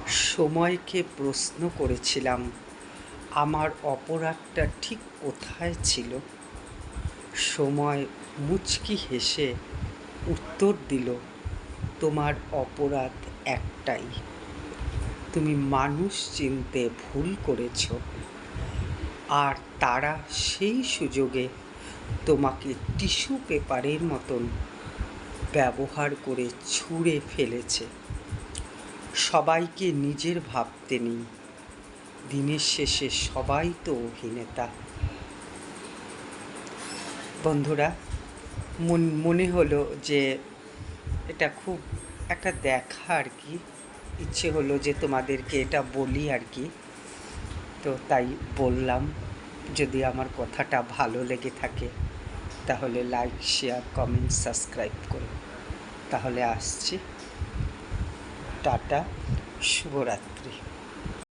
সময়কে প্রশ্ন করেছিলাম আমার অপরাধটা ঠিক কোথায় ছিল। সময় মুচকি হেসে উত্তর দিল, তোমার অপরাধ একটাই, তুমি মানুষ চিনতে ভুল করেছ। আর তারা সেই সুযোগে তোমাকে টিস্যু পেপারের মতন ব্যবহার করে ছুঁড়ে ফেলেছে। সবাইকে নিজের ভাবতে নেই, দিনের শেষে সবাই তো অভিনেতা। বন্ধুরা, মনে হলো যে এটা খুব একটা দেখা আর কি, ইচ্ছে হলো যে তোমাদেরকে এটা বলি আর কি, তো তাই বললাম। যদি আমার কথাটা ভালো লেগে থাকে তাহলে লাইক, শেয়ার, কমেন্ট, সাবস্ক্রাইব করো। তাহলে আসছি, টাটা, শুভরাত্রি।